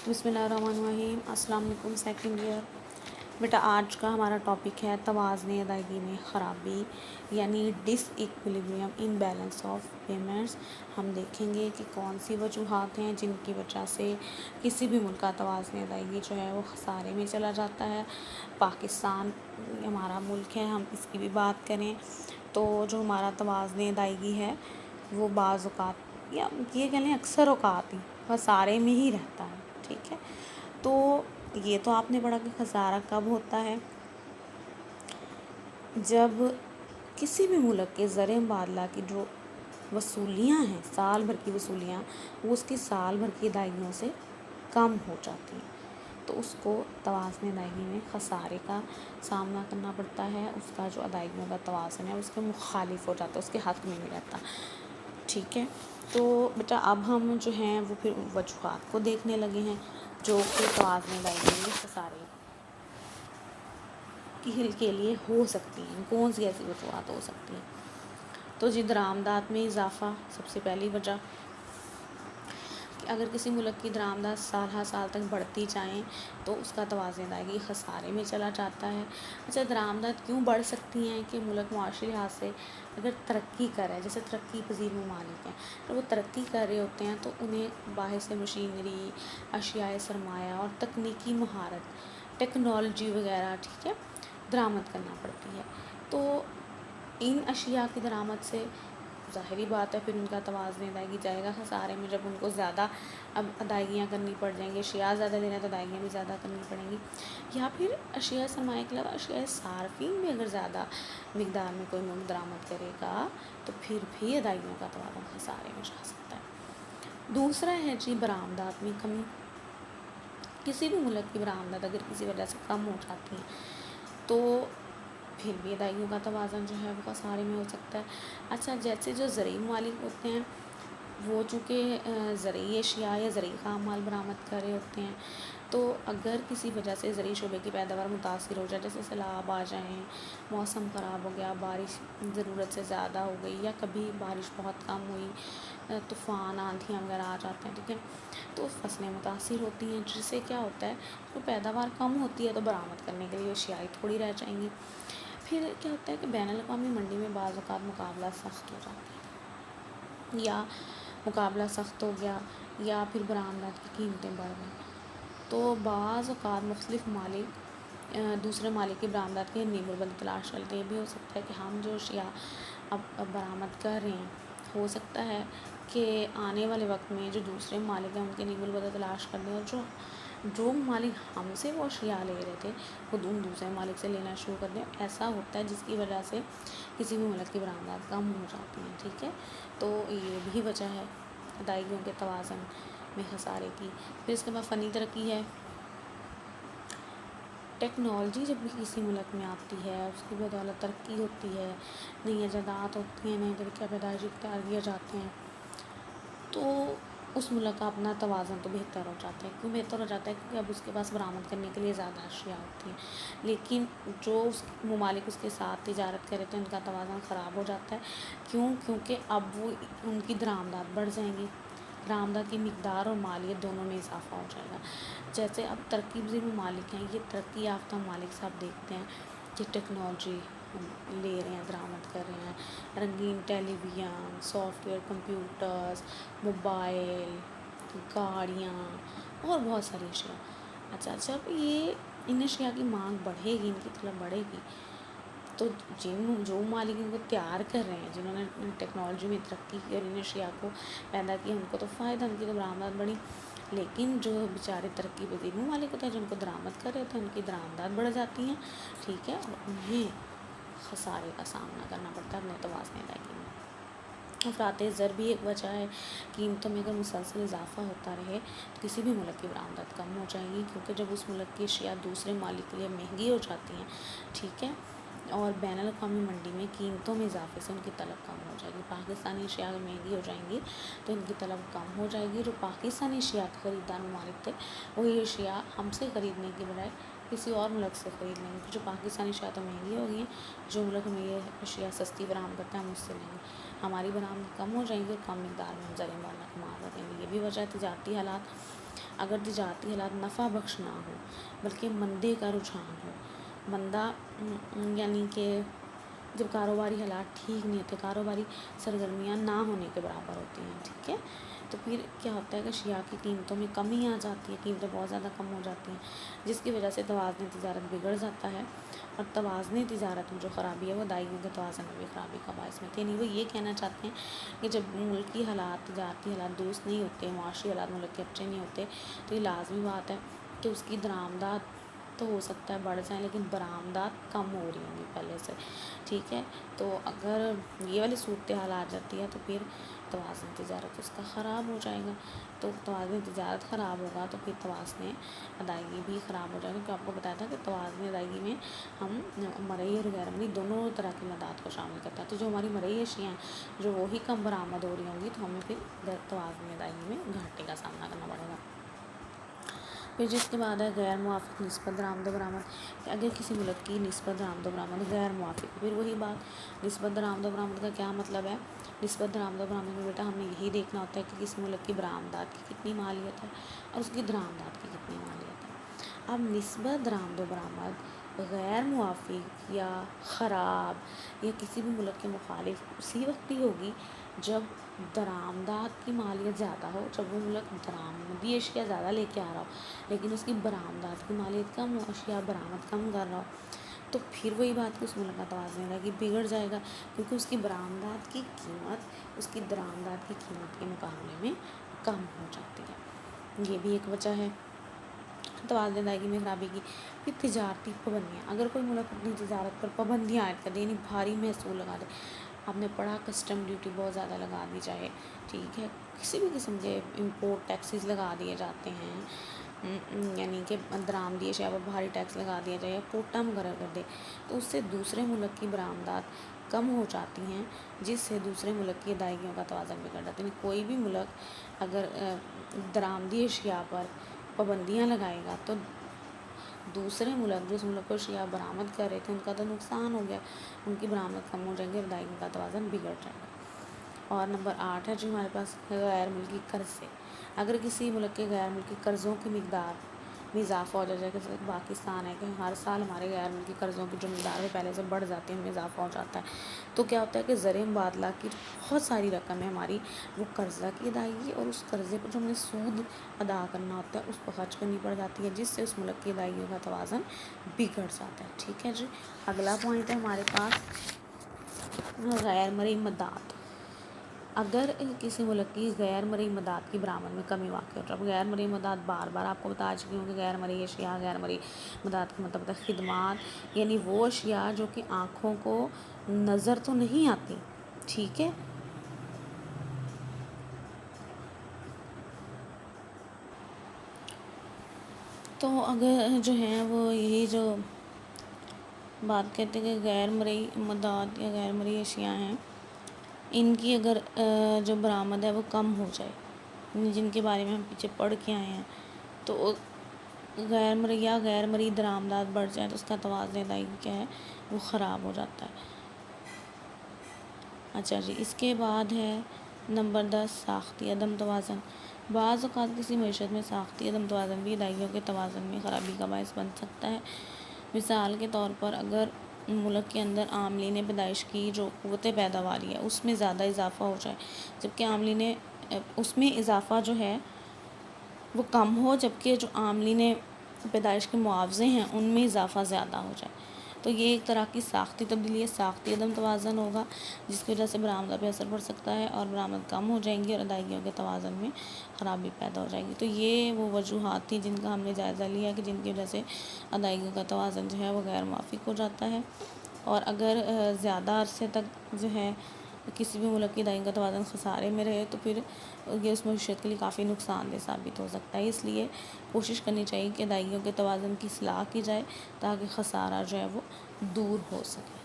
बिस्मिल्लाहिर्रहमानिर्रहीम। अस्सलाम वालेकुम सेकंड ईयर। बेटा आज का हमारा टॉपिक है तवाज़ुन अदायगी में ख़राबी यानी disequilibrium in balance of payments. हम देखेंगे कि कौन सी वजूहात हैं जिनकी वजह से किसी भी मुल्क का तवाज़ुन अदायगी जो है वो खसारे में चला जाता है। पाकिस्तान हमारा मुल्क है, हम इसकी भी बात करें तो जो हमारा तवाज़ुन अदायगी है वो बाज़ औक़ात या ये कह लें अक्सर औक़ात ही खसारे में ही रहता है। ठीक है, तो ये तो आपने पढ़ा कि खसारा कब होता है, जब किसी भी मुल्क के ज़र मुबादला की जो वसूलियाँ हैं, साल भर की वसूलियाँ, वो उसकी साल भर की अदायगियों से कम हो जाती हैं, तो उसको तवाज़ुन अदायगी में खसारे का सामना करना पड़ता है। उसका जो अदायगियों का तवाज़ुन है उसके मुखालिफ हो जाता है, उसके हक़ में नहीं रहता। ठीक है, तो बेटा अब हम जो हैं वो फिर वजूहात को देखने लगे हैं जो कि तवाज़ुन अदायगी में खसारे के लिए हो सकती हैं। कौन सी ऐसी वजूहात हो सकती हैं? तो जी दरामदात में इजाफ़ा सबसे पहली वजह कि अगर किसी मुल्क की दरामदात साल हर साल तक बढ़ती जाएँ तो उसका तवाज़ुन अदायगी खसारे में चला जाता है। अच्छा, दरामदात क्यों बढ़ सकती हैं कि मुल्क मुआशी लिहाज से अगर तरक्की कर रहा है, जैसे तरक्की पज़ीर ममालिक हैं, तो वो तरक्की कर रहे होते हैं तो उन्हें बाहर से मशीनरी, अशियाए सरमाया और तकनीकी महारत, टेक्नोलॉजी वगैरह, ठीक है, दरामद करना पड़ती है। तो इन अशिया की दरामद से ज़ाहिरी बात है फिर उनका तवाज़ुन अदायगी जाएगा खसारे में, जब उनको ज़्यादा अब अदायगियाँ करनी पड़ जाएंगी, अशिया ज़्यादा देना है तो अदायगियाँ भी ज़्यादा करनी पड़ेंगी। या फिर अशिया सरमाए के अलावा अशिया सारफीन भी अगर ज़्यादा मिकदार में कोई मुल्क दरामद करेगा तो फिर भी अदायगियों का तवाज़ुन खसारे में जा सकता है। दूसरा है जी बरामदात में कमी। किसी भी मुल्क की बरामदात अगर किसी वजह से कम हो जाती है तो फिर भी अदायगियों का तवाज़ुन जो है वो खसारे में हो सकता है। अच्छा, जैसे जो ज़रई मालिक होते हैं वो चूँकि ज़रई अशिया या ज़रई ख़ाम माल बरामद कर रहे होते हैं, तो अगर किसी वजह से ज़रई शोबे की पैदावार मुतासिर हो जाए, जैसे सैलाब आ जाएँ, मौसम ख़राब हो गया, बारिश ज़रूरत से ज़्यादा हो गई या कभी बारिश बहुत कम हुई, तूफ़ान आंधियाँ वगैरह आ जाते हैं, ठीक है, तो फसलें मुतासिर होती हैं, जिससे क्या होता है तो पैदावार कम होती है तो बरामद करने के लिए अशियाई थोड़ी रह जाएंगी। फिर क्या होता है कि बैनुल-अक़वामी मंडी में बाज़ औक़ात मुकाबला सख्त हो जाता है, या मुकाबला सख्त हो गया या फिर बरामदात की कीमतें बढ़ गई, तो बाज़ औक़ात मुख्तलिफ़ मालिक दूसरे मालिक की बरामदात के नीबुल तलाश करते हैं। ये भी हो सकता है कि हम जो अशिया अब बरामद कर रहे हैं, हो सकता है कि आने वाले वक्त में जो दूसरे मालिक हैं उनके नीबुल तलाश कर दें, और जो मालिक हमसे वो अशिया ले रहे थे वो दूसरे मालिक से लेना शुरू कर दें। ऐसा होता है जिसकी वजह से किसी भी मुल्क की बरामदात कम हो जाती हैं। ठीक है, तो ये भी वजह है अदायगियों के तवाज़ुन में खसारे की। फिर इसके बाद फ़नी तरक्की है। टेक्नोलॉजी जब भी किसी मुल्क में आती है उसकी बदौलत तरक्की होती है, नई ईजादात होती हैं, नए तरीक़े पैदाइश इख्तियार किए जाते हैं, तो उस मुल्क का अपना तवाज़ुन तो बेहतर हो जाता है। क्यों बेहतर हो जाता है? क्योंकि अब उसके पास बरामद करने के लिए ज़्यादा अशिया होती हैं, लेकिन जो उस ममालिक उसके साथ तिजारत करे तो उनका तवाज़ुन ख़राब हो जाता है। क्यों? क्योंकि अब वो उनकी दरामदात बढ़ जाएंगी, दरामदात की मिकदार और मालियत दोनों में इजाफ़ा हो जाएगा। जैसे अब तरक्की पज़ीर ममालिक हैं, ये तरक्की याफ़्ता ममालिक से आप देखते हैं कि टेक्नोलॉजी ले रहे हैं, दरामद कर रहे हैं, रंगीन टेलीविज़न, सॉफ्टवेयर, कंप्यूटर्स, मोबाइल, गाड़ियाँ और बहुत सारी अशिया। अच्छा, जब ये इन अशिया की मांग बढ़ेगी, इनकी तलब बढ़ेगी, तो जो मालिक इनको तैयार कर रहे हैं, जिन्होंने टेक्नोलॉजी में तरक्की की और इन अशिया को पैदा किया, उनको तो फ़ायदा, उनकी तो बरामदात बढ़ी। लेकिन जो बेचारे तरक्की पज़ीर ममालिक होते हैं जो उनको दरामद कर रहे होते हैं, उनकी दरामदात बढ़ जाती हैं, ठीक है, और उन्हें खसारे का सामना करना पड़ता है अपने तवाज़ुन अदायगी में। अफ़रात ज़र भी एक वजह है। कीमतों में अगर मुसलसल इजाफ़ा होता रहे तो किसी भी मुल्क की बरामदात कम हो जाएगी, क्योंकि जब उस मुल्क की अशिया दूसरे मालिक के लिए महंगी हो जाती हैं, ठीक है, और बैनुल-अक़वामी मंडी में कीमतों में इजाफ़े से उनकी तलब कम हो जाएगी। पाकिस्तानी अशिया अगर महंगी हो जाएंगी तो इनकी तलब कम हो जाएगी। जो पाकिस्तानी अशिया के ख़रीदार ममालिक थे वो ये अशिया हमसे ख़रीदने की बजाय کسی اور ملک سے خرید لیں گے. جو پاکستانی اشیاء تو مہنگی ہو گئی ہیں, جو ملک ہمیں یہ اشیاء سستی فراہم کرتا ہے ہم اس سے لیں گے. ہماری برآمد کم ہو جائیں گی اور کم مقدار میں ہم زر معاملہ کما سکیں گے. یہ بھی وجہ ہے تجارتی حالات. اگر تجارتی حالات نفع بخش نہ ہو بلکہ مندے کا رجحان ہو, مندہ یعنی کہ جب کاروباری حالات ٹھیک نہیں ہوتے, کاروباری سرگرمیاں نہ ہونے کے برابر ہوتی ہیں, ٹھیک ہے, تو پھر کیا ہوتا ہے کہ اشیاء کی قیمتوں میں کمی آ جاتی ہے, قیمتیں بہت زیادہ کم ہو جاتی ہیں, جس کی وجہ سے توازن تجارت بگڑ جاتا ہے. اور توازن تجارت میں جو خرابی ہے وہ ادائیگیوں کے توازن میں بھی خرابی کا باعث میں تھے. نہیں, وہ یہ کہنا چاہتے ہیں کہ جب ملکی حالات, تجارتی حالات درست نہیں ہوتے, معاشی حالات ملک کے اچھے نہیں ہوتے, تو یہ لازمی بات ہے کہ اس کی درآمدات تو ہو سکتا ہے بڑھ جائیں لیکن برآمدات کم ہو رہی ہوں گی پہلے سے, ٹھیک ہے. تو اگر یہ والی صورتحال آ جاتی ہے تو پھر توازن تجارت اس کا خراب ہو جائے گا. تو توازن تجارت خراب ہوگا تو پھر توازن ادائیگی بھی خراب ہو جائے گا. کیونکہ آپ کو بتایا تھا کہ توازن ادائیگی میں ہم مرئی اور غیر مرئی دونوں طرح کی مداد کو شامل کرتا ہے. تو جو ہماری مرئی اشیاء ہیں جو وہی کم برآمد ہو رہی ہوں گی تو ہمیں پھر توازن ادائیگی میں گھاٹے کا سامنا کرنا پڑے گا. پھر جس کے بعد ہے غیر موافق نسبت درآمد و برآمد, کہ اگر کسی ملک کی نسبت درآمد و برآمد غیر موافق, پھر وہی بات نسبت درآمد و برآمد کا کیا مطلب ہے. نسبت درآمد و برآمد میں بیٹا ہم نے یہی دیکھنا ہوتا ہے کہ کسی ملک کی برآمدات کی کتنی مالیت ہے اور اس کی درآمدات کی کتنی مالیت ہے. اب نسبت درآمد و برآمد غیر موافق یا خراب یا کسی بھی ملک کے مخالف اسی وقت ہی ہوگی جب درآمدات کی مالیت زیادہ ہو, جب وہ ملک درآمدی اشیاء زیادہ لے کے آ رہا ہو لیکن اس کی برآمدات کی مالیت کم ہو, اشیاء برآمد کم کر رہا ہو, تو پھر وہی بات کہ اس ملک کا توازن ادائیگی بگڑ جائے گا, کیونکہ اس کی برآمدات کی قیمت اس کی درآمدات کی قیمت کے مقابلے میں کم ہو جاتی ہے. یہ بھی ایک وجہ ہے توازن ادائیگی میں خرابی کی. پھر تجارتی پابندیاں, اگر کوئی ملک اپنی تجارت پر پابندیاں عائد کر دے, یعنی بھاری محصول لگا دے, آپ نے پڑھا کسٹم ڈیوٹی بہت زیادہ لگا دی جائے, ٹھیک ہے, کسی بھی قسم کے امپورٹ ٹیکسیز لگا دیے جاتے ہیں, یعنی کہ درآمدی اشیاء پر بھاری ٹیکس لگا دیا جائے یا کوٹا مقرر کر دے, تو اس سے دوسرے ملک کی برآمدات کم ہو جاتی ہیں, جس سے دوسرے ملک کی ادائیگیوں کا توازن بگڑ جاتا ہے. یعنی کوئی بھی ملک اگر درآمدی اشیاء پر پابندیاں لگائے گا تو دوسرے ملک جو اس ملک کو اشیاء برآمد کر رہے تھے ان کا تو نقصان ہو گیا, ان کی برآمد کم ہو جائیں گی اور ادائیگیوں کا توازن بگڑ جائے گا. اور نمبر 8 ہے جو ہمارے پاس غیر ملکی قرض سے, اگر کسی ملک کے غیر ملکی قرضوں کی مقدار میں اضافہ ہو جائے, جیسے پاکستان ہے کہ ہر سال ہمارے غیر ملکی قرضوں کی جو مقدار ہے پہلے سے بڑھ جاتی ہے, ان میں اضافہ ہو جاتا ہے, تو کیا ہوتا ہے کہ زر مبادلہ کی بہت ساری رقم ہے ہماری وہ قرضہ کی ادائیگی اور اس قرضے پر جو ہمیں سود ادا کرنا ہوتا ہے اس پر خرچ کرنی پڑ جاتی ہے, جس سے اس ملک کی ادائیگیوں کا توازن بگڑ جاتا ہے. ٹھیک ہے جی. اگلا پوائنٹ ہے ہمارے پاس غیر مرئی مداد. اگر کسی ملک کی غیر مرئی مداد کی برآمد میں کمی واقع ہو جائے, اب غیر مرئی مداد بار بار آپ کو بتا چکی ہوں کہ غیر مرئی اشیاء, غیر مرئی مداد کا مطلب ہے خدمات, یعنی وہ اشیاء جو کہ آنکھوں کو نظر تو نہیں آتی, ٹھیک ہے, تو اگر جو ہیں وہ یہی جو بات کہتے ہیں کہ غیر مرئی مداد یا غیر مرئی اشیاء ہیں ان کی اگر جو برآمد ہے وہ کم ہو جائے, جن کے بارے میں ہم پیچھے پڑھ کے آئے ہیں, تو غیر مرئی یا غیر مرئی درآمدات بڑھ جائیں تو اس کا توازن ادائیگی کیا ہے وہ خراب ہو جاتا ہے. اچھا جی, اس کے بعد ہے نمبر 10 ساختی عدم توازن. بعض اوقات کسی معیشت میں ساختی عدم توازن بھی ادائیگیوں کے توازن میں خرابی کا باعث بن سکتا ہے. مثال کے طور پر اگر ملک کے اندر عاملین پیدائش کی جو قوت پیداواری ہے اس میں زیادہ اضافہ ہو جائے, جبکہ عاملین اس میں اضافہ جو ہے وہ کم ہو, جبکہ جو عاملین پیدائش کے معاوضے ہیں ان میں اضافہ زیادہ ہو جائے, تو یہ ایک طرح کی ساختی تبدیلی ہے, ساختی عدم توازن ہوگا جس کی وجہ سے برآمدات پہ اثر پڑ سکتا ہے اور برآمد کم ہو جائیں گی اور ادائیگیوں کے توازن میں خرابی پیدا ہو جائے گی. تو یہ وہ وجوہات تھیں جن کا ہم نے جائزہ لیا کہ جن کی وجہ سے ادائیگیوں کا توازن جو ہے وہ غیر موافق ہو جاتا ہے, اور اگر زیادہ عرصے تک جو ہے کسی بھی ملک کی ادائیگیوں کا توازن خسارے میں رہے تو پھر یہ اس معیشت کے لیے کافی نقصان دہ ثابت ہو سکتا ہے. اس لیے کوشش کرنی چاہیے کہ ادائیگیوں کے توازن کی اصلاح کی جائے تاکہ خسارہ جو ہے وہ دور ہو سکے.